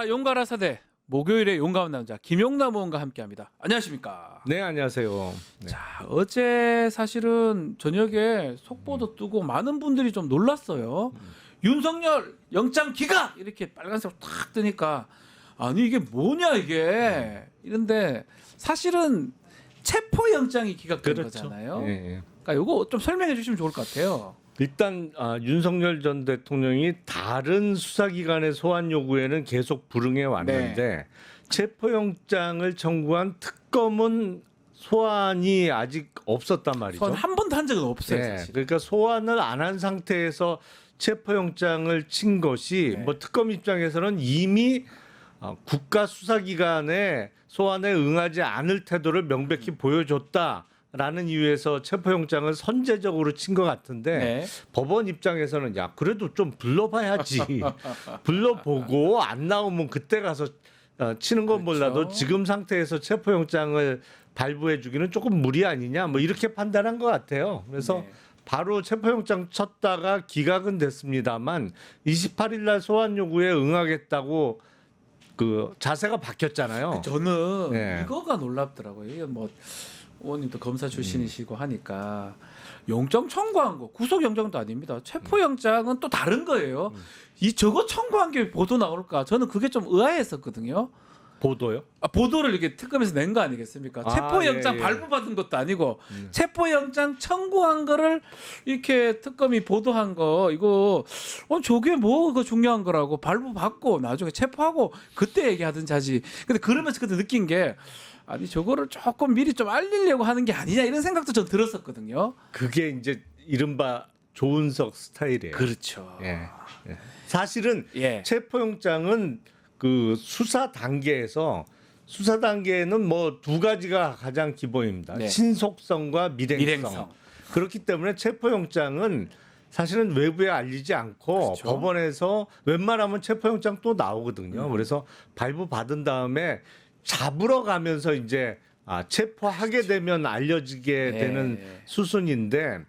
자, 용가라 사대 목요일에 용감한 남자 김용남 의원과 함께합니다. 안녕하십니까? 네, 안녕하세요. 네. 자, 어제 사실은 저녁에 속보도 뜨고 많은 분들이 좀 놀랐어요. 윤석열 영장 기각 이렇게 빨간색으로 탁 뜨니까 아니 이게 뭐냐 이게 이런데 사실은 체포 영장이 기각된 그렇죠. 거잖아요. 예, 예. 그러니까 이거 좀 설명해 주시면 좋을 것 같아요. 일단 윤석열 전 대통령이 다른 수사기관의 소환 요구에는 계속 불응해 왔는데 체포영장을 청구한 특검은 소환이 아직 없었단 말이죠. 소환 한 번도 한 적은 없어요. 네, 사실. 그러니까 소환을 안 한 상태에서 체포영장을 친 것이 네. 뭐 특검 입장에서는 이미 국가수사기관의 소환에 응하지 않을 태도를 명백히 보여줬다라는 이유에서 체포영장을 선제적으로 친 것 같은데 네. 법원 입장에서는 야 그래도 좀 불러봐야지 불러보고 안 나오면 그때 가서 치는 건 그렇죠. 몰라도 지금 상태에서 체포영장을 발부해주기는 조금 무리 아니냐 뭐 이렇게 판단한 것 같아요. 그래서 네. 바로 체포영장 쳤다가 기각은 됐습니다만 28일 날 소환 요구에 응하겠다고 그 자세가 바뀌었잖아요. 저는 네. 이거가 놀랍더라고요. 이게 뭐 의원님도 검사 출신이시고 하니까 영장 청구한 거 구속 영장도 아닙니다. 체포 영장은 또 다른 거예요. 이 저거 청구한 게 보도 나올까? 저는 그게 좀 의아했었거든요. 보도요? 보도를 이렇게 특검에서 낸 거 아니겠습니까? 아, 체포 영장 예, 예. 발부받은 것도 아니고 체포 영장 청구한 거를 이렇게 특검이 보도한 거 이거 저게 뭐가 중요한 거라고 발부받고 나중에 체포하고 그때 얘기하든 자지. 근데 그러면서 그때 느낀 게 아니 저거를 조금 미리 좀 알리려고 하는 게 아니냐 이런 생각도 전 들었었거든요. 그게 이제 이른바 조은석 스타일이에요. 그렇죠. 예. 예. 사실은 예. 체포영장은 그 수사 단계에는 뭐 두 가지가 가장 기본입니다. 네. 신속성과 밀행성. 밀행성. 그렇기 때문에 체포영장은 사실은 외부에 알리지 않고 그렇죠. 법원에서 웬만하면 체포영장 또 나오거든요. 그래서 발부 받은 다음에 잡으러 가면서 이제 체포하게 되면 알려지게 네. 되는 수순인데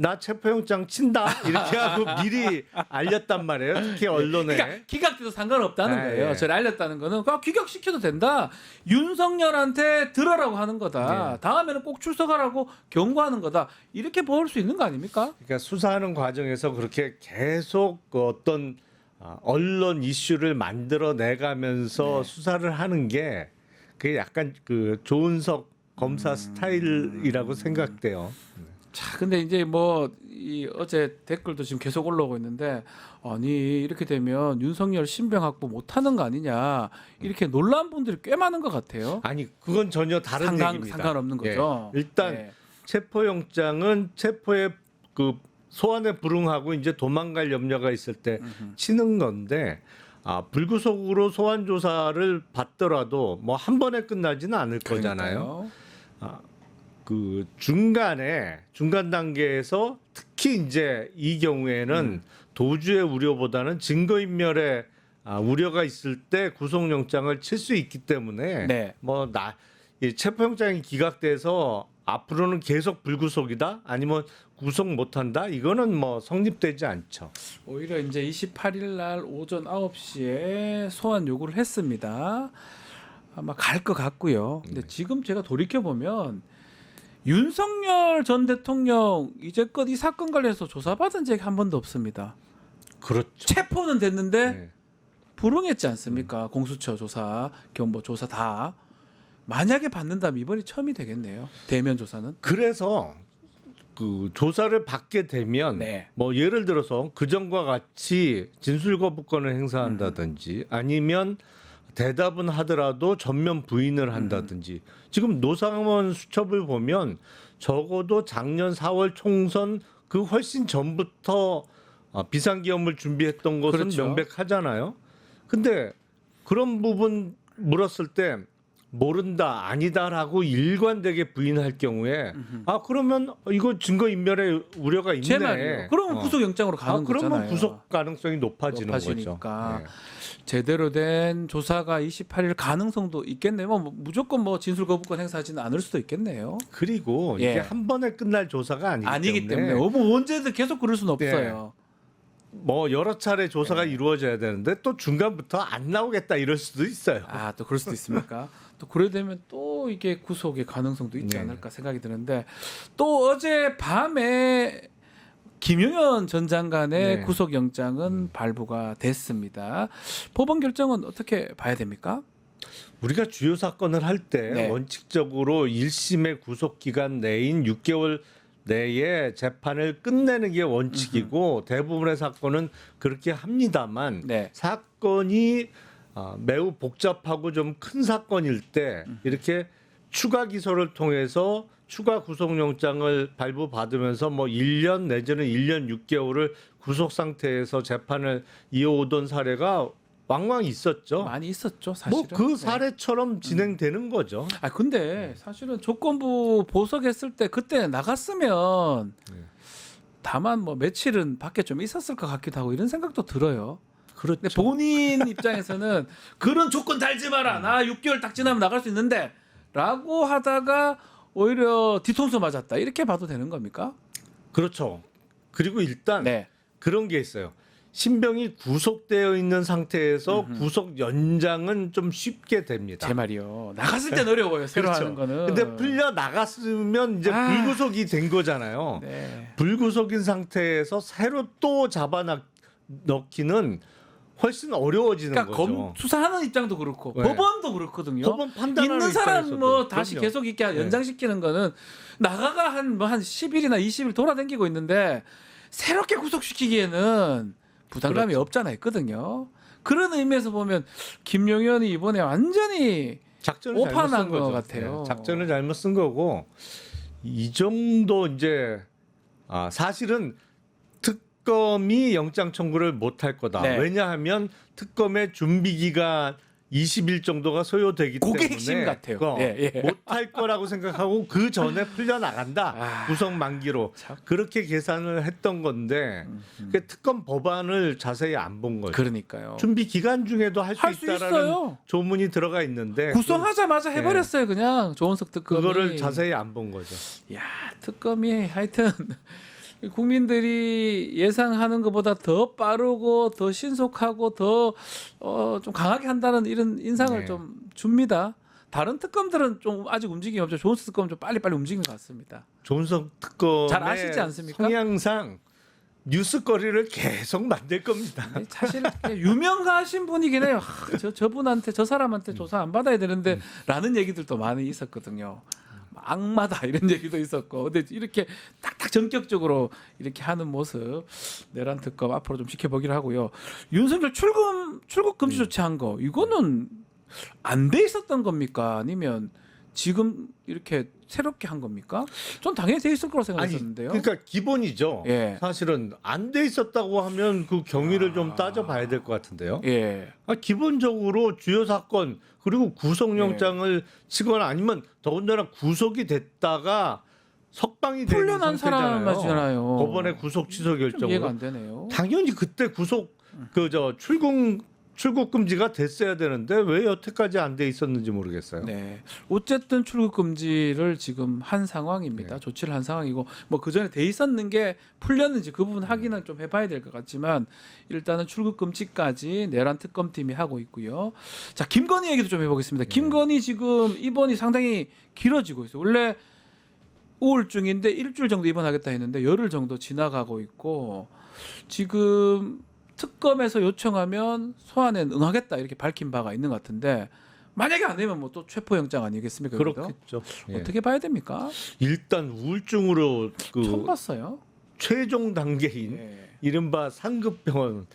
나 체포영장 친다 이렇게 하고 미리 알렸단 말이에요. 특히 언론에. 그러니까 기각돼도 상관없다는 네, 거예요. 네. 저를 알렸다는 거는 그냥 기각시켜도 된다. 윤석열한테 들어라고 하는 거다. 네. 다음에는 꼭 출석하라고 경고하는 거다. 이렇게 볼 수 있는 거 아닙니까? 그러니까 수사하는 과정에서 그렇게 계속 그 어떤 언론 이슈를 만들어 내가면서 수사를 하는 게 그게 약간 그 조은석 검사 스타일이라고 생각돼요. 자, 근데 이제 뭐 이 어제 댓글도 지금 계속 올라오고 있는데 아니 이렇게 되면 윤석열 신병 확보 못하는 거 아니냐 이렇게 놀란 분들이 꽤 많은 것 같아요. 아니 그건 전혀 다른 얘기입니다. 상관없는 거죠. 예. 일단 네. 체포영장은 체포에 그 소환에 불응하고 이제 도망갈 염려가 있을 때 치는 건데 불구속으로 소환 조사를 받더라도 뭐 한 번에 끝나지는 않을 거잖아요. 그러니까요. 그 중간 단계에서 특히 이제 이 경우에는 도주의 우려보다는 증거인멸의 우려가 있을 때 구속영장을 칠 수 있기 때문에 네. 이 체포영장이 기각돼서 앞으로는 계속 불구속이다 아니면 구속 못한다 이거는 뭐 성립되지 않죠. 오히려 이제 28일 날 오전 9시에 소환 요구를 했습니다. 아마 갈 것 같고요. 근데 지금 제가 돌이켜 보면 윤석열 전 대통령 이제껏 이 사건 관련해서 조사받은 적이 한 번도 없습니다. 그렇죠. 체포는 됐는데 네. 불응했지 않습니까? 공수처 조사, 경보 조사 다. 만약에 받는다면 이번이 처음이 되겠네요. 대면 조사는. 그래서 그 조사를 받게 되면 네. 뭐 예를 들어서 그전과 같이 진술 거부권을 행사한다든지 아니면 대답은 하더라도 전면 부인을 한다든지 지금 노상원 수첩을 보면 적어도 작년 4월 총선 그 훨씬 전부터 비상기업을 준비했던 것은 그렇죠. 명백하잖아요. 근데 그런 부분 물었을 때 모른다 아니다라고 일관되게 부인할 경우에 그러면 이거 증거 인멸의 우려가 있네. 제 말이에요. 그러면 구속 영장으로 가는 그러면 거잖아요. 구속 가능성이 높아지는 높아지니까. 거죠. 네. 제대로 된 조사가 28일 가능성도 있겠네요. 뭐 무조건 뭐 진술 거부권 행사하지는 않을 수도 있겠네요. 그리고 예. 이게 한 번에 끝날 조사가 아니기 때문에 뭐 언제든 계속 그럴 수는 네. 없어요. 뭐 여러 차례 조사가 이루어져야 되는데 또 중간부터 안 나오겠다 이럴 수도 있어요. 아, 또 그럴 수도 있습니까? 또 그래 되면 또 이게 구속의 가능성도 있지 네. 않을까 생각이 드는데 또 어제 밤에 김용현 전 장관의 네. 구속영장은 발부가 됐습니다. 법원 결정은 어떻게 봐야 됩니까? 우리가 주요 사건을 할 때 네. 원칙적으로 1심의 구속 기간 내인 6개월 내에 재판을 끝내는 게 원칙이고 대부분의 사건은 그렇게 합니다만 네. 사건이 매우 복잡하고 좀 큰 사건일 때 이렇게 추가 기소를 통해서 추가 구속영장을 발부받으면서 뭐 1년 내지는 1년 6개월을 구속 상태에서 재판을 이어오던 사례가 왕왕 있었죠. 많이 있었죠, 사실은. 뭐 그 네. 사례처럼 진행되는 거죠. 아 근데 사실은 조건부 보석했을 때 그때 나갔으면 다만 뭐 며칠은 밖에 좀 있었을 것 같기도 하고 이런 생각도 들어요. 그렇죠. 근데 본인 입장에서는 그런 조건 달지 마라. 나 6개월 딱 지나면 나갈 수 있는데라고 하다가 오히려 뒤통수 맞았다. 이렇게 봐도 되는 겁니까? 그렇죠. 그리고 일단 네. 그런 게 있어요. 신병이 구속되어 있는 상태에서 구속 연장은 좀 쉽게 됩니다. 제 말이요. 나갔을 땐 어려워요. 새로 그렇죠. 하는 거는. 근데 풀려 나갔으면 이제 아. 불구속이 된 거잖아요. 네. 불구속인 상태에서 새로 또 잡아넣기는 훨씬 어려워지는 그러니까 거죠. 수사하는 입장도 그렇고 네. 법원도 그렇거든요. 법원 판단하는 있는 사람 입장에서도. 뭐 다시 그럼요. 계속 있게 네. 연장시키는 거는 나가가 한 10일이나 20일 돌아다니고 있는데 새롭게 구속시키기에는 부담감이 그렇죠. 없잖아 있거든요. 그런 의미에서 보면 김용현이 이번에 완전히 작전을 오판한 잘못 쓴 것 거죠. 같아요. 네, 작전을 잘못 쓴 거고 이 정도 이제 사실은 특검이 영장 청구를 못 할 거다. 네. 왜냐하면 특검의 준비 기간 20일 정도가 소요되기 그게 때문에 핵심 같아요. 예. 못 할 거라고 생각하고 그 전에 풀려 나간다. 아, 구속 만기로 참. 그렇게 계산을 했던 건데 그 특검 법안을 자세히 안 본 거죠. 그러니까요. 준비 기간 중에도 할 할 수 수 있다라는 있어요. 조문이 들어가 있는데 구성하자마자 해버렸어요. 그냥 조원석 특검이. 그거를 자세히 안 본 거죠. 야, 특검이 하여튼 국민들이 예상하는 것보다 더 빠르고 더 신속하고 더 좀 강하게 한다는 이런 인상을 네. 좀 줍니다. 다른 특검들은 좀 아직 움직임이 없죠. 조은수 특검은 좀 빨리빨리 움직이는 것 같습니다. 조은석 특검의 잘 아시지 않습니까? 성향상 뉴스거리를 계속 만들 겁니다. 사실 유명하신 분이긴 해요. 저분한테 저 사람한테 조사 안 받아야 되는데 라는 얘기들도 많이 있었거든요. 악마다 이런 얘기도 있었고 근데 이렇게 딱딱 전격적으로 이렇게 하는 모습 내란 특검 앞으로 좀 지켜보기로 하고요. 윤석열 출국 금지 조치한 거 이거는 안 돼 있었던 겁니까? 아니면 지금 이렇게 새롭게 한 겁니까? 전 당연히 돼 있을 거라고 생각했었는데요. 그러니까 기본이죠. 예. 사실은 안 돼 있었다고 하면 그 경위를 좀 따져봐야 될 것 같은데요. 예. 기본적으로 주요 사건 그리고 구속영장을 치거나 아니면 더군다나 구속이 됐다가 석방이 되는 풀려난 상태잖아요. 사람이잖아요. 법원의 구속 취소 좀 결정으로 이해가 안 되네요. 당연히 그때 구속 출국 금지가 됐어야 되는데 왜 여태까지 안 돼 있었는지 모르겠어요. 네. 어쨌든 출국 금지를 지금 한 상황입니다. 네. 조치를 한 상황이고 뭐 그 전에 돼 있었는 게 풀렸는지 그 부분 확인은 좀 해봐야 될 것 같지만 일단은 출국 금지까지 내란 특검팀이 하고 있고요. 자 김건희 얘기도 좀 해보겠습니다. 김건희 지금 입원이 상당히 길어지고 있어요. 원래 우울증인데 일주일 정도 입원하겠다 했는데 열흘 정도 지나가고 있고 지금 특검에서 요청하면 소환에 응하겠다 이렇게 밝힌 바가 있는 것 같은데 만약에 안 되면 뭐 또 체포영장 아니겠습니까? 그래도? 그렇겠죠. 예. 어떻게 봐야 됩니까? 일단 우울증으로 처음 봤어요. 최종 단계인 예. 이른바 상급병원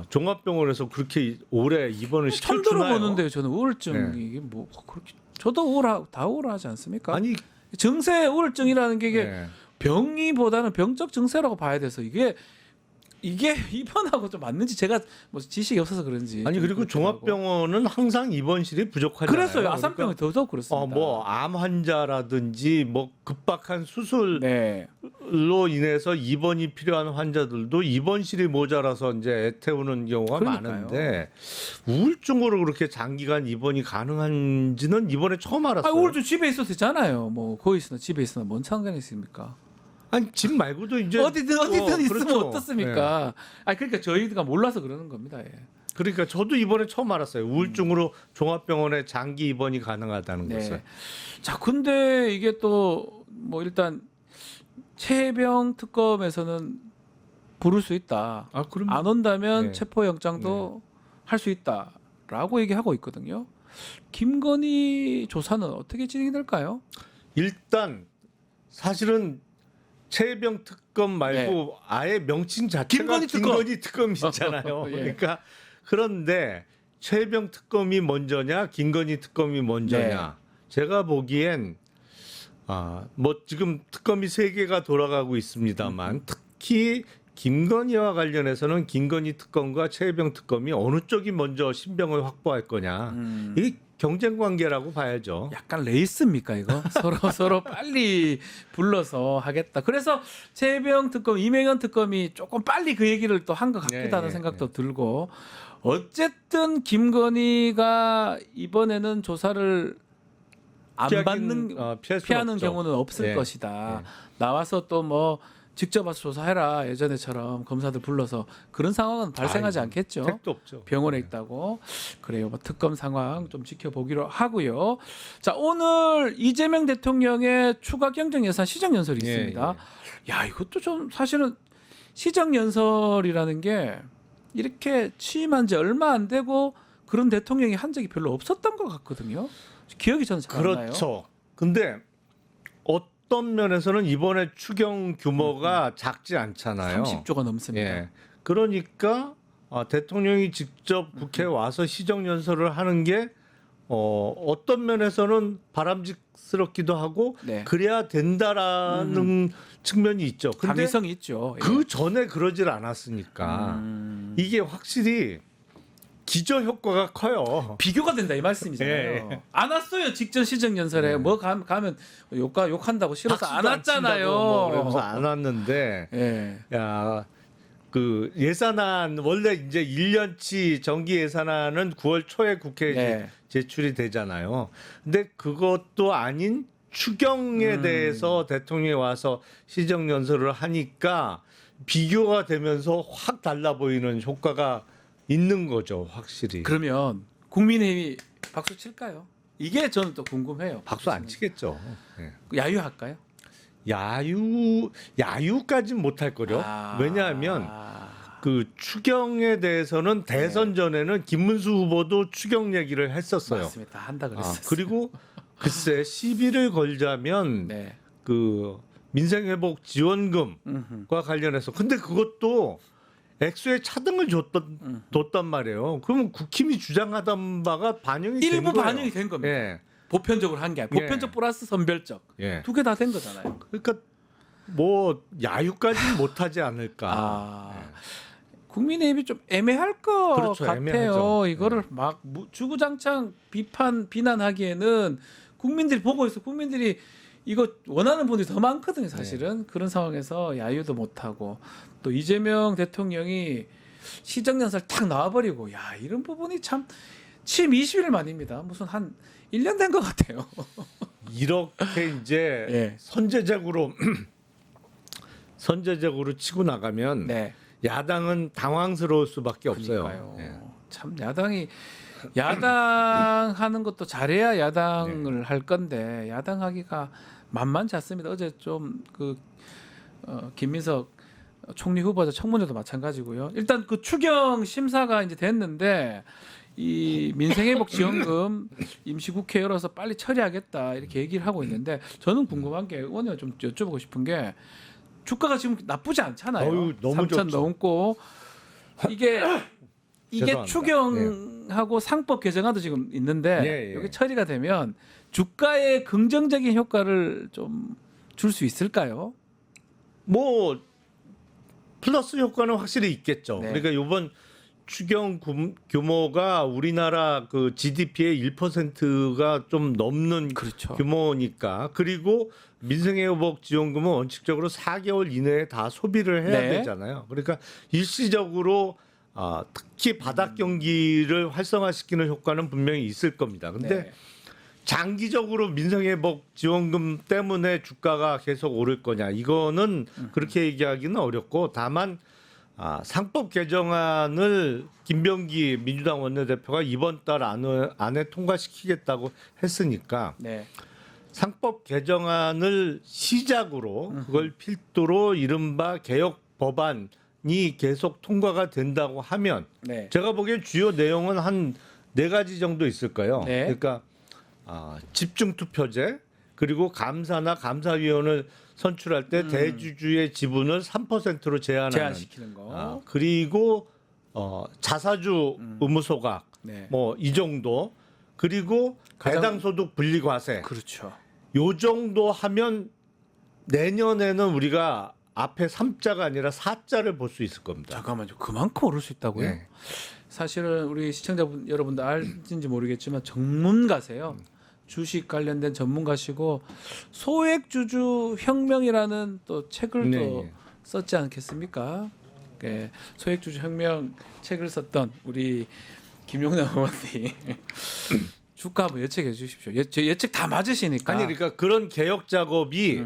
종합병원에서 그렇게 오래 입원을 처음 시켜주나요? 들어보는데요. 저는 우울증 네. 이게 뭐 그렇게 저도 다 우울하지 않습니까? 아니 증세 우울증이라는 게 이게 네. 병이보다는 병적 증세라고 봐야 돼서 이게 입원하고 좀 맞는지 제가 뭐 지식이 없어서 그런지 아니 좀 그리고 그렇기도 하고. 종합병원은 항상 입원실이 부족하잖아요. 그랬어요. 아산병이 더더욱 그렇습니다. 뭐 암 환자라든지 뭐 급박한 수술로 네. 인해서 입원이 필요한 환자들도 입원실이 모자라서 이제 애태우는 경우가 그러니까요. 많은데 우울증으로 그렇게 장기간 입원이 가능한지는 이번에 처음 알았어요. 우울증 집에 있어도 되잖아요. 뭐 거기 있으나 집에 있으나 뭔 상관이 있습니까? 아니 집 말고도 이제 어디든 있으면 그렇죠. 어떻습니까? 아 그러니까 저희가 몰라서 그러는 겁니다. 예. 그러니까 저도 이번에 처음 알았어요. 우울증으로 종합병원에 장기 입원이 가능하다는 것을. 네. 자, 근데 이게 또 뭐 일단 최혜병 특검에서는 부를 수 있다. 아 그럼 안 온다면 네. 체포영장도 할 수 있다라고 얘기하고 있거든요. 김건희 조사는 어떻게 진행이 될까요? 일단 사실은 최혜병 특검 말고 아예 명칭 자체가 김건희 특검. 김건희 특검이잖아요. 예. 그러니까 그런데 최혜병 특검이 먼저냐, 김건희 특검이 먼저냐. 제가 보기엔 뭐 지금 특검이 3개가 돌아가고 있습니다만 특히 김건희와 관련해서는 김건희 특검과 최혜병 특검이 어느 쪽이 먼저 신병을 확보할 거냐. 이게 경쟁 관계라고 봐야죠. 약간 레이스입니까 이거? 서로 빨리 불러서 하겠다. 그래서 최혜병 특검, 이명현 특검이 조금 빨리 그 얘기를 또 한 것 같기도 하는 생각도 들고 어쨌든 김건희가 이번에는 조사를 안 받는 피하는 경우는 없을 것이다. 나와서 또 뭐 직접 와서 조사해라 예전에처럼 검사들 불러서 그런 상황은 발생하지 않겠죠. 택도 없죠. 병원에 있다고. 그래요. 뭐 특검 상황 좀 지켜보기로 하고요. 자, 오늘 이재명 대통령의 추가 경정 예산 시정 연설이 있습니다. 야, 이것도 좀 사실은 시정 연설이라는 게 이렇게 취임한 지 얼마 안 되고 그런 대통령이 한 적이 별로 없었던 것 같거든요. 기억이 저는 잘 안 나요. 그렇죠. 근데 어떤 면에서는 이번에 추경 규모가 작지 않잖아요. 30조가 넘습니다. 예. 그러니까 대통령이 직접 국회에 와서 시정 연설을 하는 게 어떤 면에서는 바람직스럽기도 하고 네. 그래야 된다라는 측면이 있죠. 근데 당위성이 있죠. 예. 그 전에 그러질 않았으니까 이게 확실히 기저 효과가 커요. 비교가 된다 이 말씀이잖아요. 예. 안 왔어요. 직전 시정 연설에 뭐 가면 욕한다고 싫어서 안 박수도 왔잖아요. 친다고 뭐 그러면서 안 왔는데 예. 야, 그 예산안 원래 이제 1년치 정기 예산안은 9월 초에 국회에 네. 제출이 되잖아요. 근데 그것도 아닌 추경에 대해서 대통령이 와서 시정 연설을 하니까 비교가 되면서 확 달라 보이는 효과가 있는 거죠, 확실히. 그러면 국민의힘이 박수 칠까요? 이게 저는 또 궁금해요. 박수 안 치겠죠. 예. 야유할까요? 야유까지는 못할 거요. 왜냐하면 그 추경에 대해서는 대선 전에는 김문수 후보도 추경 얘기를 했었어요. 맞습니다. 다 한다 그랬어요. 그리고 글쎄 시비를 걸자면 네. 그 민생회복 지원금과 관련해서 근데 그것도 액수의 차등을 줬단 말이에요. 그러면 국힘이 주장하던 바가 반영이 된 일부 거예요. 반영이 된 겁니다. 예. 보편적으로 한 게 아니라 보편적 플러스 선별적 예. 두 개 다 된 거잖아요. 그러니까 뭐 야유까지는 못하지 않을까. 예. 국민의힘이 좀 애매할 것 그렇죠, 같아요. 애매하죠. 이거를 막 주구장창 비난하기에는 국민들이 보고 있어. 국민들이 이거 원하는 분들이 더 많거든요. 사실은 그런 상황에서 야유도 못하고 또 이재명 대통령이 시정연설 탁 나와버리고 야 이런 부분이 참 취임 20일 만입니다. 무슨 한 1년 된 것 같아요. 이렇게 이제 예. 선제적으로 치고 나가면 네. 야당은 당황스러울 수밖에 없어요. 그러니까요. 예. 참 야당하는 것도 잘해야 야당을 할 건데 야당하기가 만만치 않습니다. 어제 좀 김민석 총리 후보자 청문회도 마찬가지고요. 일단 그 추경 심사가 이제 됐는데 이 민생회복 지원금 임시국회 열어서 빨리 처리하겠다 이렇게 얘기를 하고 있는데 저는 궁금한 게 의원님 좀 여쭤보고 싶은 게 주가가 지금 나쁘지 않잖아요. 어휴, 너무 3천 좋죠. 넘고 이게 죄송합니다. 추경하고 상법 개정안도 지금 있는데 예, 예. 여기 처리가 되면 주가에 긍정적인 효과를 좀 줄 수 있을까요? 뭐 플러스 효과는 확실히 있겠죠. 네. 그러니까 이번 추경 규모가 우리나라 그 GDP의 1%가 좀 넘는 그렇죠. 규모니까 그리고 민생회복 지원금은 원칙적으로 4개월 이내에 다 소비를 해야 네. 되잖아요. 그러니까 일시적으로 특히 바닥 경기를 활성화시키는 효과는 분명히 있을 겁니다. 근데 네. 장기적으로 민생회복 지원금 때문에 주가가 계속 오를 거냐 이거는 그렇게 얘기하기는 어렵고 다만 상법 개정안을 김병기 민주당 원내대표가 이번 달 안에 통과시키겠다고 했으니까 네. 상법 개정안을 시작으로 그걸 필두로 이른바 개혁 법안이 계속 통과가 된다고 하면 네. 제가 보기엔 주요 내용은 한 4가지 정도 있을 거예요. 네. 그러니까 집중 투표제 그리고 감사나 감사위원을 선출할 때 대주주의 지분을 3%로 제한시키는 거. 그리고 자사주 의무 소각 네. 뭐 이 정도 그리고 배당 소득 분리 과세 그렇죠. 요 정도 하면 내년에는 우리가 앞에 3자가 아니라 4자를 볼 수 있을 겁니다. 잠깐만요. 그만큼 오를 수 있다고요? 네. 사실은 우리 시청자분 여러분들 알는지 모르겠지만 전문가세요. 주식 관련된 전문가시고 소액주주 혁명이라는 또 책을 네, 또 네. 썼지 않겠습니까? 네, 소액주주 혁명 책을 썼던 우리 김용남 의원님 주가 한번 예측해 주십시오. 예측 다 맞으시니까. 아니 그러니까 그런 개혁 작업이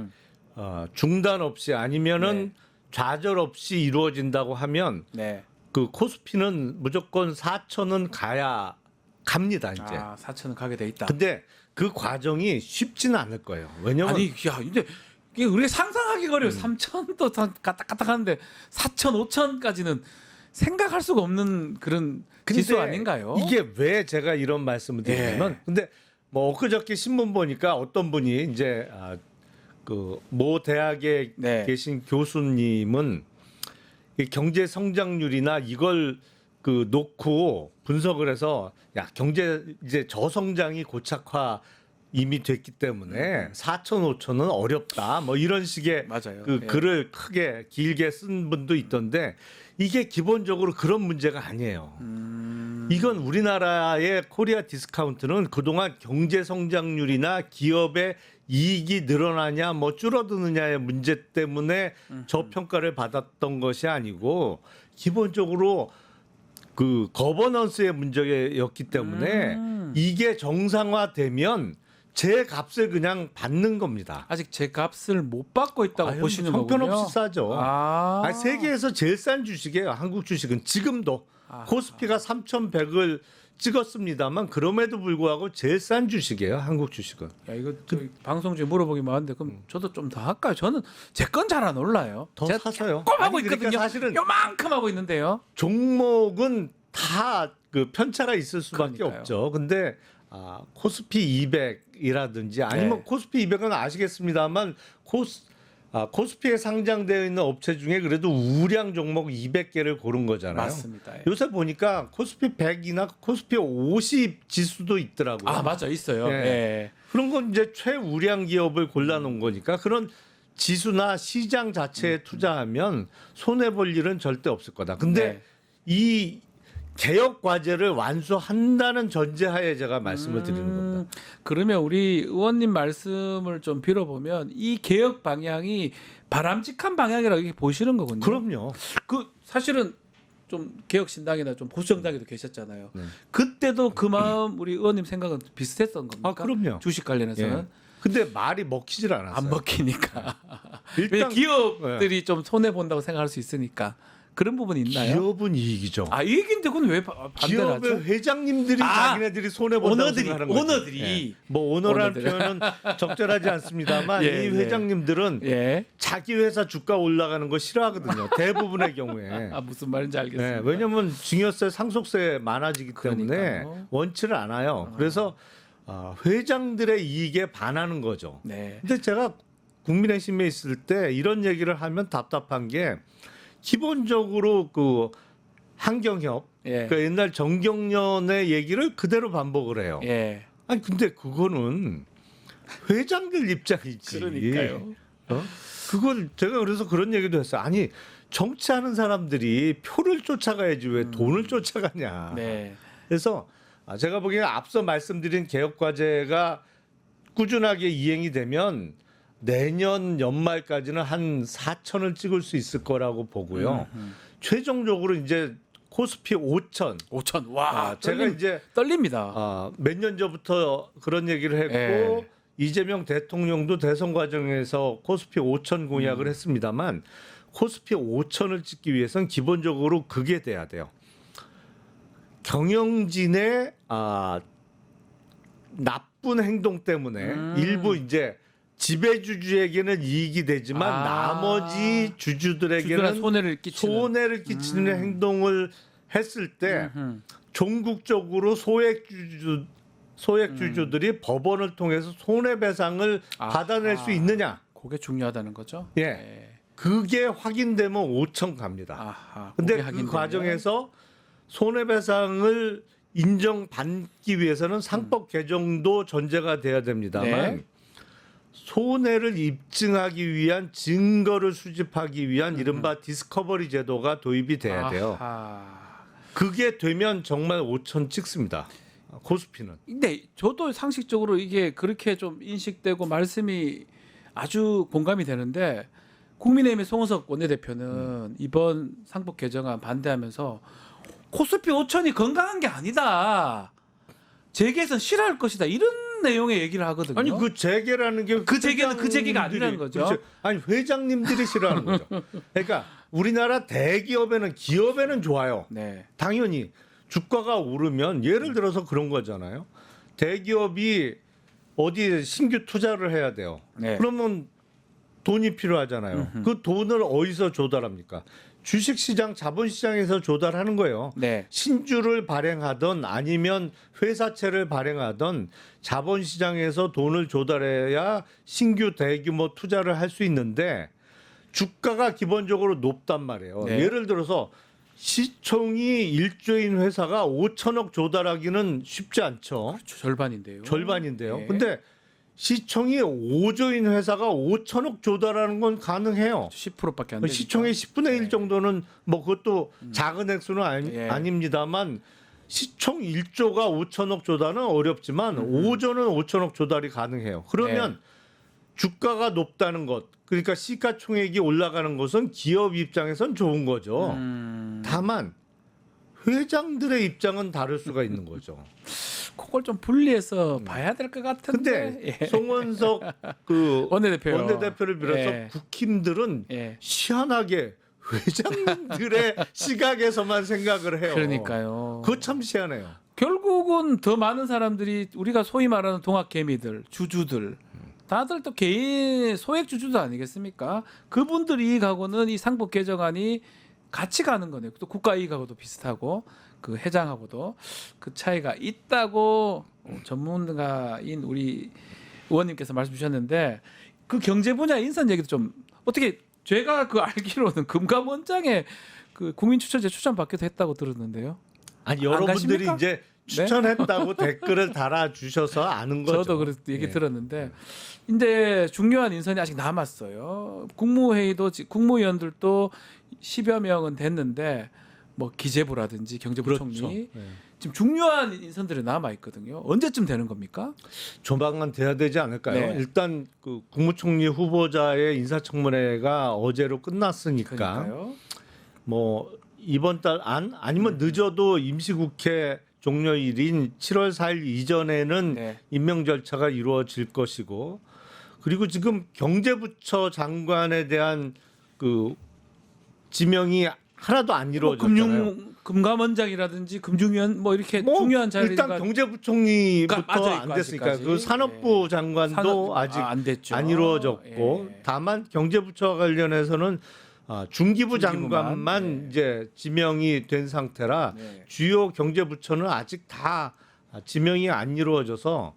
중단 없이 아니면은 네. 좌절 없이 이루어진다고 하면 네. 그 코스피는 무조건 4천은 가야 갑니다 이제. 4천은 가게 돼 있다. 근데 그 과정이 쉽지는 않을 거예요. 왜냐면 아니 야 근데 이게 우리가 상상하기 어려요. 3천도 까딱까딱하는데 4천, 5천까지는 생각할 수가 없는 그런 지수 아닌가요? 이게 왜 제가 이런 말씀을 드리냐면 근데 뭐 엊그저께 신문 보니까 어떤 분이 이제 그 모 대학에 네. 계신 교수님은 이 경제 성장률이나 이걸 그 놓고 분석을 해서 야 경제 이제 저성장이 고착화 이미 됐기 때문에 4천 5천은 어렵다 뭐 이런 식의 맞아요. 그 예. 글을 크게 길게 쓴 분도 있던데 이게 기본적으로 그런 문제가 아니에요. 이건 우리나라의 코리아 디스카운트는 그동안 경제 성장률이나 기업의 이익이 늘어나냐 뭐 줄어드느냐의 문제 때문에 저평가를 받았던 것이 아니고 기본적으로 그 거버넌스의 문제였기 때문에 이게 정상화되면 제 값을 그냥 받는 겁니다. 아직 제 값을 못 받고 있다고 아유, 보시는 거군요. 형편없이 싸죠. 아니, 세계에서 제일 싼 주식이에요. 한국 주식은 지금도 코스피가 3,100을 찍었습니다만 그럼에도 불구하고 제일 싼 주식이에요. 한국 주식은. 야 이거 방송 중에 물어보기만 하는데 그럼 저도 좀 더 할까요? 저는 제 건 잘 안 올라요. 더 제가 사서요. 조금 하고 아니, 그러니까 있거든요. 사실은 요만큼 하고 있는데요. 종목은 다 그 편차가 있을 수밖에 그러니까요. 없죠. 근데 코스피 200이라든지 아니면 네. 코스피 200은 아시겠습니다만 코스피에 상장되어 있는 업체 중에 그래도 우량 종목 200개를 고른 거잖아요. 맞습니다. 예. 요새 보니까 코스피 100이나 코스피 50 지수도 있더라고요. 아 맞아 있어요. 예. 예. 그런 건 이제 최우량 기업을 골라놓은 거니까 그런 지수나 시장 자체에 투자하면 손해 볼 일은 절대 없을 거다. 근데 네. 이 개혁 과제를 완수한다는 전제하에 제가 말씀을 드리는 겁니다. 그러면 우리 의원님 말씀을 좀 빌어보면 이 개혁 방향이 바람직한 방향이라고 이렇게 보시는 거군요. 그럼요. 그 사실은 좀 개혁 신당이나 좀 보수 정당에도 계셨잖아요. 네. 그때도 그 마음 우리 의원님 생각은 비슷했던 겁니까? 그럼요. 주식 관련해서는 예. 근데 말이 먹히질 않았어요. 안 먹히니까. 일단 왜냐 기업들이 좀 손해 본다고 생각할 수 있으니까 그런 부분이 있나요? 기업은 이익이죠. 아 이익인데 그건 왜 반대를 기업의 하죠? 회장님들이 아, 자기네들이 손해 본다고 오너들이, 생각하는 거죠. 오너들이. 예. 뭐 오너라는 오너들. 표현은 적절하지 않습니다만 예, 이 회장님들은 예. 자기 회사 주가 올라가는 거 싫어하거든요. 대부분의 경우에. 아 무슨 말인지 알겠습니다. 네, 왜냐하면 증여세, 상속세 많아지기 때문에 그러니까요. 원치를 않아요. 그래서 회장들의 이익에 반하는 거죠. 네. 근데 제가 국민의힘에 있을 때 이런 얘기를 하면 답답한 게 기본적으로 그 한경협, 예. 그 옛날 정경련의 얘기를 그대로 반복을 해요. 예. 아니 근데 그거는 회장들 입장이지. 그러니까요. 그걸 제가 그래서 그런 얘기도 했어요. 아니 정치하는 사람들이 표를 쫓아가야지 왜 돈을 쫓아가냐. 네. 그래서 제가 보기에는 앞서 말씀드린 개혁 과제가 꾸준하게 이행이 되면 내년 연말까지는 한 4천을 찍을 수 있을 거라고 보고요. 최종적으로 이제 코스피 5천. 5천. 와, 제가 이제 떨립니다. 몇 년 전부터 그런 얘기를 했고 예. 이재명 대통령도 대선 과정에서 코스피 5천 공약을 했습니다만 코스피 5천을 찍기 위해서는 기본적으로 그게 돼야 돼요. 경영진의 나쁜 행동 때문에 일부 이제 지배주주에게는 이익이 되지만 나머지 주주들한테 주주들에게는 손해를 끼치는 행동을 했을 때 종국적으로 소액주주들이 법원을 통해서 손해배상을 받아낼 수 있느냐? 그게 중요하다는 거죠. 예. 예. 그게 확인되면 5천 갑니다. 아하, 근데 그게 그 확인되면. 과정에서 손해배상을 인정받기 위해서는 상법 개정도 전제가 돼야 됩니다만 네. 손해를 입증하기 위한 증거를 수집하기 위한 이른바 디스커버리 제도가 도입이 돼야 돼요. 아하. 그게 되면 정말 5천 찍습니다. 코스피는. 근데 저도 상식적으로 이게 그렇게 좀 인식되고 말씀이 아주 공감이 되는데 국민의힘의 송원석 원내대표는 이번 상법 개정안 반대하면서 코스피 5천이 건강한 게 아니다. 재계에선 싫어할 것이다. 이런 내용의 얘기를 하거든요. 아니 그 재계라는 게 그 재계는 그 재계가 아니라는 거죠. 그렇죠. 아니 회장님들이 싫어하는 거죠. 그러니까 우리나라 대기업에는 기업에는 좋아요. 네. 당연히 주가가 오르면 예를 들어서 그런 거잖아요. 대기업이 어디 신규 투자를 해야 돼요. 네. 그러면 돈이 필요하잖아요. 그 돈을 어디서 조달합니까? 주식시장, 자본시장에서 조달하는 거예요. 네. 신주를 발행하던 아니면 회사채를 발행하던 자본시장에서 돈을 조달해야 신규 대규모 투자를 할 수 있는데 주가가 기본적으로 높단 말이에요. 네. 예를 들어서 시총이 1조인 회사가 5천억 조달하기는 쉽지 않죠. 그렇죠. 절반인데요. 절반인데요. 네. 근데 시총이 5조인 회사가 5천억 조달하는 건 가능해요. 10%밖에 안 되니까. 시총의 10분의 1 정도는 뭐 그것도 작은 액수는 예. 아닙니다만 시총 1조가 5천억 조달은 어렵지만 5조는 5천억 조달이 가능해요. 그러면 주가가 높다는 것, 그러니까 시가총액이 올라가는 것은 기업 입장에선 좋은 거죠. 다만 회장들의 입장은 다를 수가 있는 거죠. 그걸 좀 분리해서 봐야 될 것 같은데. 근데 예. 송원석 그 원내대표를 비롯해서 예. 국힘들은 예. 희한하게 회장들의 시각에서만 생각을 해요. 그러니까요. 그거 참 희한해요. 결국은 더 많은 사람들이 우리가 소위 말하는 동학개미들, 주주들, 다들 또 개인 소액 주주도 아니겠습니까? 그분들 이익하고는 이 상법 개정안이 같이 가는 거네요. 또 국가 이익하고도 비슷하고 그 회장하고도 그 차이가 있다고 전문가인 우리 의원님께서 말씀 주셨는데 그 경제 분야 인선 얘기도 좀 어떻게 제가 그 알기로는 금감원장에 그 국민추천제 추천받기도 했다고 들었는데요. 아니 안 여러분들이 가십니까? 이제 추천했다고 댓글을 달아주셔서 아는 거죠. 저도 그래서 얘기 예. 들었는데 이제 중요한 인선이 아직 남았어요. 국무회의도 국무위원들도 10여 명은 됐는데 뭐 기재부라든지 경제부총리 그렇죠. 예. 지금 중요한 인선들이 남아 있거든요. 언제쯤 되는 겁니까? 조만간 돼야 되지 않을까요? 네. 일단 그 국무총리 후보자의 인사청문회가 어제로 끝났으니까 그러니까요. 뭐 이번 달 아니면 늦어도 임시국회 종료일인 7월 4일 이전에는 네. 임명 절차가 이루어질 것이고 그리고 지금 경제부처 장관에 대한 그 지명이 하나도 안 이루어졌잖아요. 금감원장이라든지 금중위원 뭐 이렇게 중요한 자리가 일단 경제부총리부터 맞아요, 안 됐으니까 아직까지. 그 산업부 예. 장관도 아직 안 됐죠. 안 이루어졌고 예. 다만 경제부처와 관련해서는 중기부 장관만 네. 이제 지명이 된 상태라 네. 주요 경제부처는 아직 다 지명이 안 이루어져서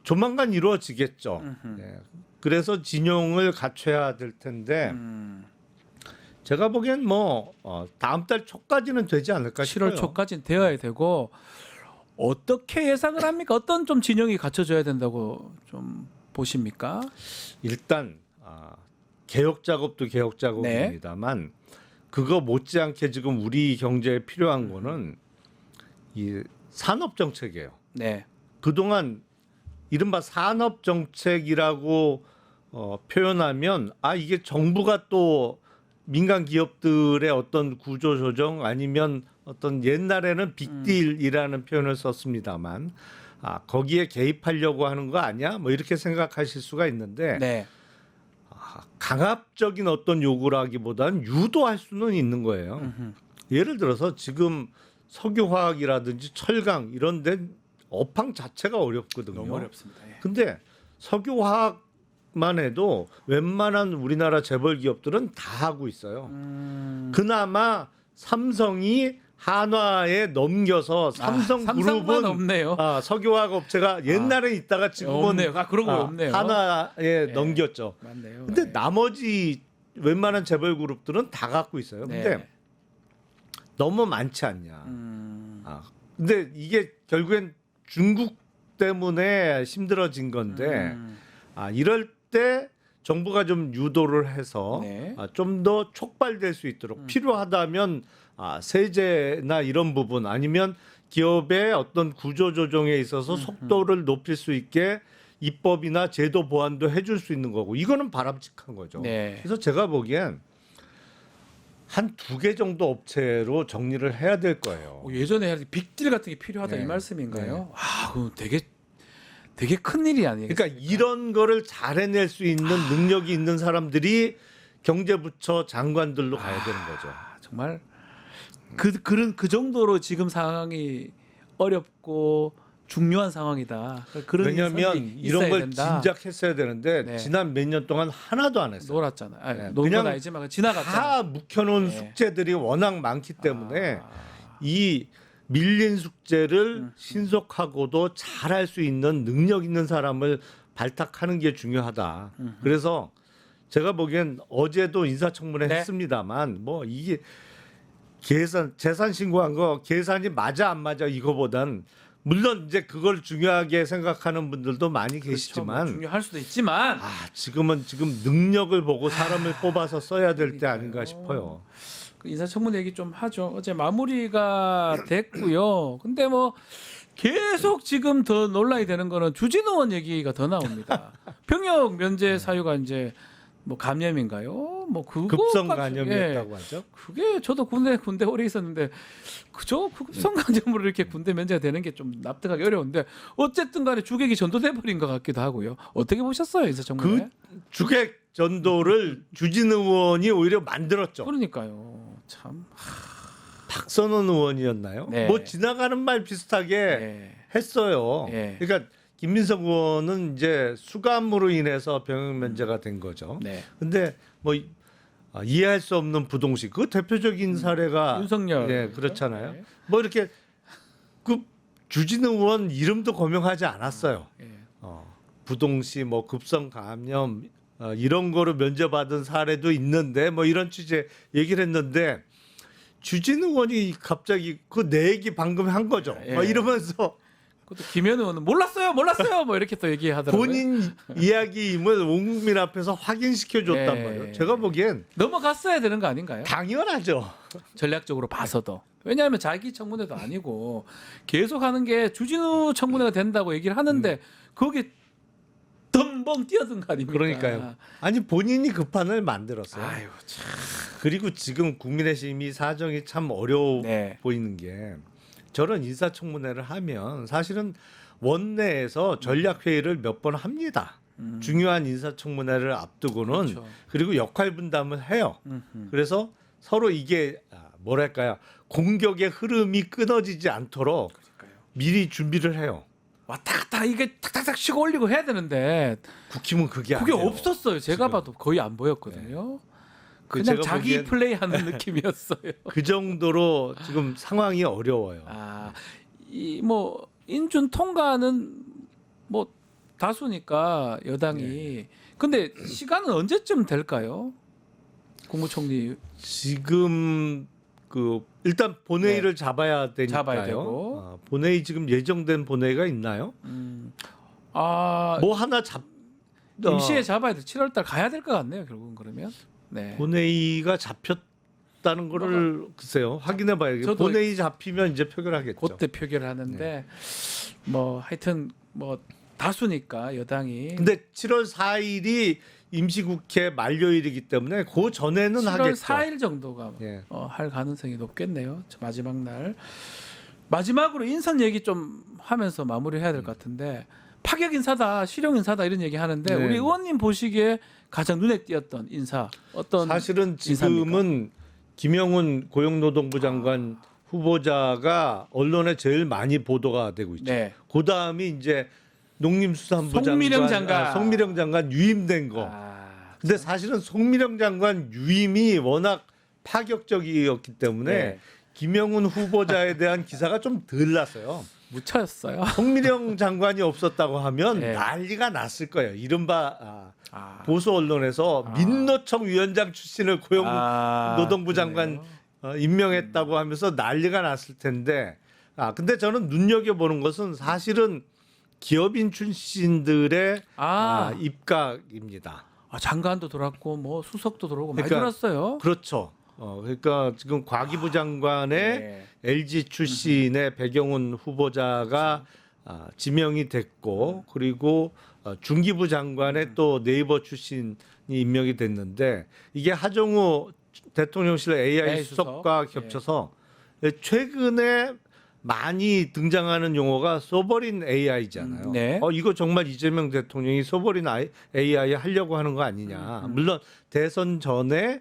조만간 이루어지겠죠. 네. 그래서 진용을 갖춰야 될 텐데 제가 보기엔 뭐 다음 달 초까지는 되지 않을까 7월 싶어요. 초까지는 되어야 되고 어떻게 예상을 합니까? 어떤 좀 진영이 갖춰져야 된다고 좀 보십니까? 일단 개혁 작업도 개혁 작업입니다만 그거 못지않게 지금 우리 경제에 필요한 거는 이 산업 정책이에요. 네. 그동안 이른바 산업 정책이라고 표현하면 이게 정부가 또 민간 기업들의 어떤 구조 조정 아니면 어떤 옛날에는 빅딜이라는 표현을 썼습니다만 거기에 개입하려고 하는 거 아니야? 뭐 이렇게 생각하실 수가 있는데 네. 강압적인 어떤 요구라기보다는 유도할 수는 있는 거예요. 음흠. 예를 들어서 지금 석유화학이라든지 철강 이런 데 업황 자체가 어렵거든요. 너무 어렵습니다. 예. 근데 석유화학만 해도 웬만한 우리나라 재벌 기업들은 다 하고 있어요. 그나마 삼성이 한화에 넘겨서 삼성만 삼성그룹은 없네요. 석유화학 업체가 옛날에 있다가 지금은 없네요. 그런 거 없네요. 한화에 넘겼죠. 맞네요. 근데 네. 나머지 웬만한 재벌 그룹들은 다 갖고 있어요. 근데 네. 너무 많지 않냐. 음. 근데 이게 결국엔 중국 때문에 힘들어진 건데 이럴 때 정부가 좀 유도를 해서 네. 좀 더 촉발될 수 있도록 필요하다면 세제나 이런 부분 아니면 기업의 어떤 구조 조정에 있어서 속도를 높일 수 있게 입법이나 제도 보완도 해줄 수 있는 거고 이거는 바람직한 거죠. 네. 그래서 제가 보기엔 한 2개 정도 업체로 정리를 해야 될 거예요. 예전에 빅딜 같은 게 필요하다 네. 이 말씀인가요? 그거 되게 큰 일이 아니에요. 그러니까 이런 거를 잘 해낼 수 있는 능력이 있는 사람들이 경제부처 장관들로 가야 되는 거죠. 정말 그 정도로 지금 상황이 어렵고 중요한 상황이다. 그런 왜냐하면 인사들이 이런 있어야 걸 된다. 진작 했어야 되는데 네. 지난 몇 년 동안 하나도 안 했어요. 놀았잖아. 네, 노는 건 그냥 아니지만 지나갔잖아. 다 묵혀놓은 네. 숙제들이 워낙 많기 때문에 이 밀린 숙제를 신속하고도 잘할 수 있는 능력 있는 사람을 발탁하는 게 중요하다. 그래서 제가 보기엔 어제도 인사청문회 네. 했습니다만 뭐 이게 재산 신고한 거 계산이 맞아 안 맞아 이거보단 물론 이제 그걸 중요하게 생각하는 분들도 많이 그렇죠. 계시지만 뭐 중요할 수도 있지만 지금 능력을 보고 사람을 뽑아서 써야 될 때 아닌가 싶어요. 그 인사청문회 얘기 좀 하죠. 어제 마무리가 됐고요. 근데 뭐 계속 지금 더 논란이 되는 거는 주진우 의원 얘기가 더 나옵니다. 병역 면제 사유가 이제 뭐 감염인가요? 뭐 그거 급성 같은- 간염이었다고 예. 하죠. 그게 저도 군대 오래 있었는데 그저 급성 간염으로 이렇게 군대 면제가 되는 게 좀 납득하기 어려운데 어쨌든 간에 주객이 전도돼 버린 것 같기도 하고요. 어떻게 보셨어요, 인사청문회? 주객 전도를 주진우 의원이 오히려 만들었죠. 그러니까요. 참. 박선원 의원이었나요? 네. 뭐 지나가는 말 비슷하게 예. 했어요. 예. 그러니까 김민석 의원은 이제 수감으로 인해서 병역 면제가 된 거죠. 네. 근데 뭐 이해할 수 없는 부동식 그 대표적인 사례가 윤석열. 예, 그렇잖아요. 네. 뭐 이렇게 그 주진우 의원 이름도 거명하지 않았어요. 예. 부동시 뭐 급성 감염 이런 거로 면제받은 사례도 있는데 뭐 이런 취지의 얘기를 했는데 주진우 의원이 갑자기 그 내 얘기 방금 한 거죠. 예. 막 이러면서 그것도 김현우 의원은 몰랐어요. 뭐 이렇게 또 얘기하더라고요. 본인 이야기임을 온 국민 앞에서 확인시켜 줬단 예. 말이에요. 제가 보기엔 넘어갔어야 되는 거 아닌가요? 당연하죠. 전략적으로 봐서도. 왜냐하면 자기 청문회도 아니고 계속 하는 게 주진우 청문회가 된다고 얘기를 하는데 거기에 덤벙 뛰어든 거 아닙니까? 그러니까요. 아니 본인이 그 판을 만들었어요. 아유 참. 그리고 지금 국민의힘이 사정이 참 어려워 네. 보이는 게 저런 인사청문회를 하면 사실은 원내에서 전략회의를 몇 번 합니다. 중요한 인사청문회를 앞두고는 그렇죠. 그리고 역할 분담을 해요. 그래서 서로 이게 뭐랄까요 공격의 흐름이 끊어지지 않도록 그러니까요. 미리 준비를 해요. 왔다 갔다 이게 탁탁탁 치고 올리고 해야 되는데 국힘은 그게 그게 안 돼요. 없었어요. 제가 지금. 봐도 거의 안 보였거든요. 그 그냥 제가 자기 보기엔 플레이하는 느낌이었어요. 그 정도로 지금 상황이 어려워요. 이 뭐 인준 통과는 뭐 다수니까 여당이. 네. 근데 시간은 언제쯤 될까요? 국무총리 지금 그 일단 본회의를 잡아야 되니까요. 잡아야 되고. 본회의 지금 예정된 본회의가 있나요? 뭐 하나 임시에 잡아야 돼. 7월달 가야 될 것 같네요. 결국은 그러면. 네. 본회의가 잡혔다는 거를 글쎄요 확인해 봐야겠죠. 저도 본회의 잡히면 이제 표결하겠죠. 그때 표결을 하는데 뭐 하여튼 뭐 다수니까 여당이. 근데 7월 4일이 임시국회 만료일이기 때문에 그 전에는 7월 하겠죠. 4일 정도가 예. 할 가능성이 높겠네요. 저 마지막 날. 마지막으로 인선 얘기 좀 하면서 마무리해야 될 것 같은데 파격 인사다, 실용 인사다 이런 얘기 하는데 네. 우리 의원님 보시기에 가장 눈에 띄었던 인사 어떤 사실은 지금은 김영훈 고용노동부 장관 후보자가 언론에 제일 많이 보도가 되고 있죠. 네. 그 다음이 이제 농림수산부 송미령 장관. 송미령 장관 유임된 거. 근데 사실은 송미령 장관 유임이 워낙 파격적이었기 때문에 네. 김영훈 후보자에 대한 기사가 좀 덜 났어요. 묻혔어요. 송미령 장관이 없었다고 하면 네. 난리가 났을 거예요. 이른바 보수 언론에서 아. 민노총 위원장 출신을 고용노동부 장관 임명했다고 하면서 난리가 났을 텐데 근데 저는 눈여겨보는 것은 사실은 기업인 출신들의 입각입니다. 장관도 들어왔고 뭐 수석도 들어오고 많이 그러니까 들었어요. 그렇죠. 그러니까 지금 과기부 장관의 네. LG 출신의 배경훈 후보자가 지명이 됐고 그리고 중기부 장관의 또 네이버 출신이 임명이 됐는데 이게 하정우 대통령실 AI 수석과 겹쳐서 최근에 많이 등장하는 용어가 소버린 AI잖아요. 네. 이거 정말 이재명 대통령이 소버린 AI 하려고 하는 거 아니냐. 물론 대선 전에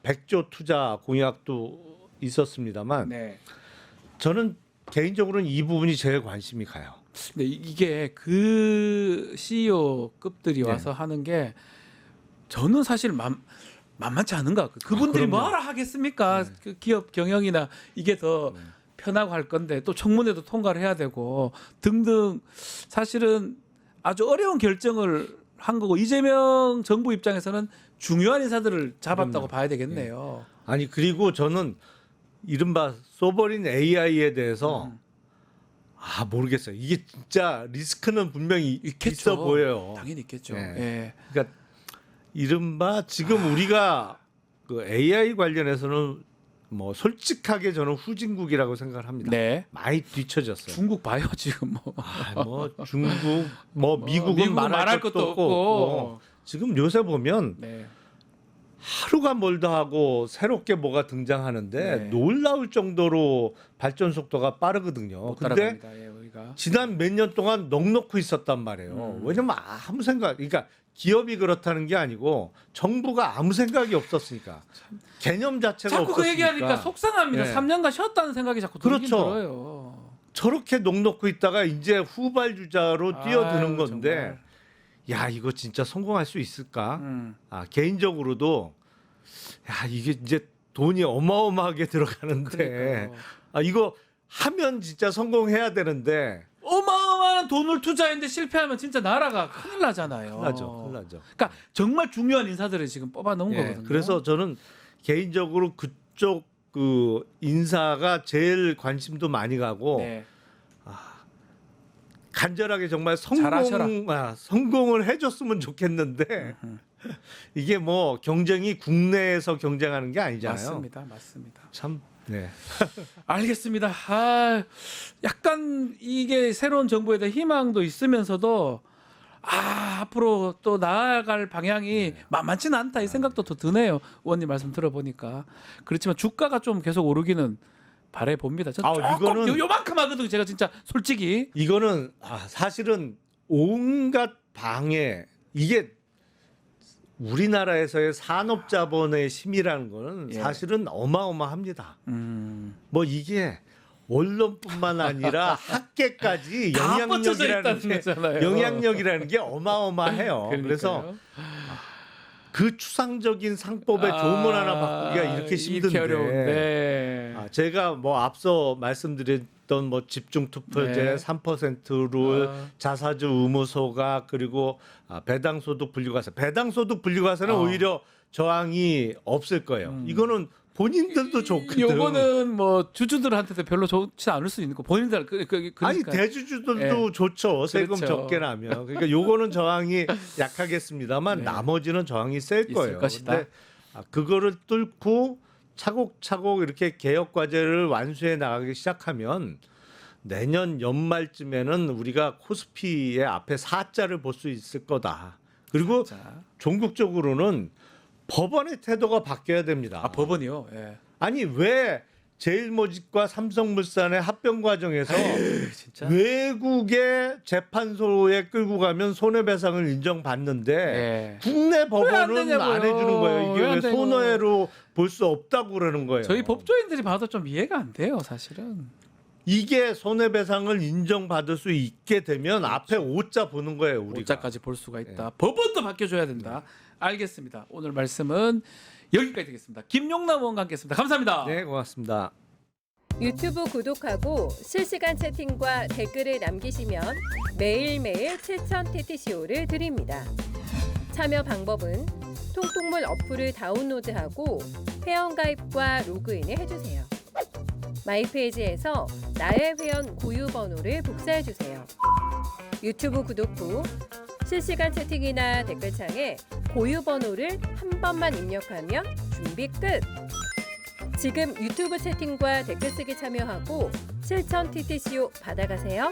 100조 투자 공약도 있었습니다만 네. 저는 개인적으로는 이 부분이 제일 관심이 가요. 근데 이게 그 CEO급들이 와서 하는 게 저는 사실 만만치 않은 것 같아요. 그분들이 그럼요. 뭐하러 하겠습니까? 그 기업 경영이나 이게 더 편하고 할 건데 또 청문회도 통과를 해야 되고 등등 사실은 아주 어려운 결정을 한 거고 이재명 정부 입장에서는 중요한 인사들을 잡았다고 봐야 되겠네요. 아니 그리고 저는 이른바 소버린 AI에 대해서 모르겠어요. 이게 진짜 리스크는 분명히 있겠죠. 있어 보여요. 당연히 있겠죠. 네. 예. 그러니까 이른바 지금 우리가 그 AI 관련해서는 뭐 솔직하게 저는 후진국이라고 생각을 합니다. 네. 많이 뒤처졌어요. 중국 봐요 지금 뭐. 뭐 중국, 뭐 미국은 미국은 말할 것도 없고 지금 요새 보면 네. 하루가 멀다 하고 새롭게 뭐가 등장하는데 네. 놀라울 정도로 발전 속도가 빠르거든요. 못 근데 따라갑니다. 예, 우리가. 지난 몇 년 동안 넋놓고 있었단 말이에요. 왜냐면 아무 생각, 그러니까 기업이 그렇다는 게 아니고 정부가 아무 생각이 없었으니까 개념 자체가 자꾸 그 없었으니까 얘기하니까 속상합니다. 네. 3년간 쉬었다는 생각이 자꾸 들긴 그렇죠. 들어요. 저렇게 넋놓고 있다가 이제 후발주자로 뛰어드는 아유, 건데 정말. 야 이거 진짜 성공할 수 있을까? 음. 개인적으로도 야 이게 이제 돈이 어마어마하게 들어가는데 그러니까요. 이거 하면 진짜 성공해야 되는데 어마어마한 돈을 투자했는데 실패하면 진짜 나라가 큰일 나잖아요. 큰일 나죠. 그러니까 정말 중요한 인사들을 지금 뽑아 놓은 예, 거거든요. 그래서 저는 개인적으로 그쪽 그 인사가 제일 관심도 많이 가고 네. 간절하게 정말 잘하셔라. 성공을 해줬으면 좋겠는데 이게 뭐 경쟁이 국내에서 경쟁하는 게 아니잖아요. 맞습니다. 참 네. 알겠습니다. 약간 이게 새로운 정부에 대한 희망도 있으면서도 앞으로 또 나아갈 방향이 만만치는 않다 이 생각도 더 드네요. 의원님 말씀 들어보니까 그렇지만 주가가 좀 계속 오르기는 바래 봅니다. 저 조금 이거는 요만큼 하거든요. 제가 진짜 솔직히 이거는 사실은 온갖 방해 이게 우리나라에서의 산업자본의 힘이라는 거는 사실은 어마어마합니다. 뭐 이게 언론뿐만 아니라 학계까지 다 뻗쳐져 있다는 거잖아요. 영향력이라는 게 어마어마해요. 그래서 그 추상적인 상법의 조문 하나 바꾸기가 이렇게 힘든데 어려운데. 제가 뭐 앞서 말씀드렸던 뭐 집중투표제 네. 3% 룰, 자사주 의무 소각 그리고 배당소득 분류과세. 배당소득 분류과세는 오히려 저항이 없을 거예요. 이거는 본인들도 좋거든. 요거는 뭐 주주들한테도 별로 좋지 않을 수 있는 거. 본인들 그러니까. 아니 대주주들도 좋죠. 세금 그렇죠. 적게 나면. 그러니까 요거는 저항이 약하겠습니다만 나머지는 저항이 셀 거예요. 것이다. 근데 그거를 뚫고 차곡차곡 이렇게 개혁 과제를 완수해 나가기 시작하면 내년 연말쯤에는 우리가 코스피의 앞에 4자를 볼 수 있을 거다. 그리고 자, 종국적으로는 법원의 태도가 바뀌어야 됩니다. 아 법원이요. 예. 아니 왜 제일모직과 삼성물산의 합병 과정에서 진짜. 외국의 재판소에 끌고 가면 손해배상을 인정받는데 예. 국내 왜안 법원은 되냐고요. 안 해주는 거예요. 이게 왜안 왜 되냐고. 손해로 볼 수 없다고 그러는 거예요. 저희 법조인들이 봐도 좀 이해가 안 돼요, 사실은. 이게 손해배상을 인정받을 수 있게 되면 앞에 오자 보는 거예요. 우리가. 오자까지 볼 수가 있다. 법원도 바뀌어줘야 된다. 알겠습니다. 오늘 말씀은 여기까지 되겠습니다. 김용남 의원과 함께했습니다. 감사합니다. 네, 고맙습니다. 유튜브 구독하고 실시간 채팅과 댓글을 남기시면 매일매일 7,000TTCO를 드립니다. 참여 방법은 통통물 어플을 다운로드하고 회원가입과 로그인을 해주세요. 마이페이지에서 나의 회원 고유 번호를 복사해주세요. 유튜브 구독 후 실시간 채팅이나 댓글창에 고유 번호를 한 번만 입력하면 준비 끝! 지금 유튜브 채팅과 댓글 쓰기 참여하고 7,000TTCO 받아가세요.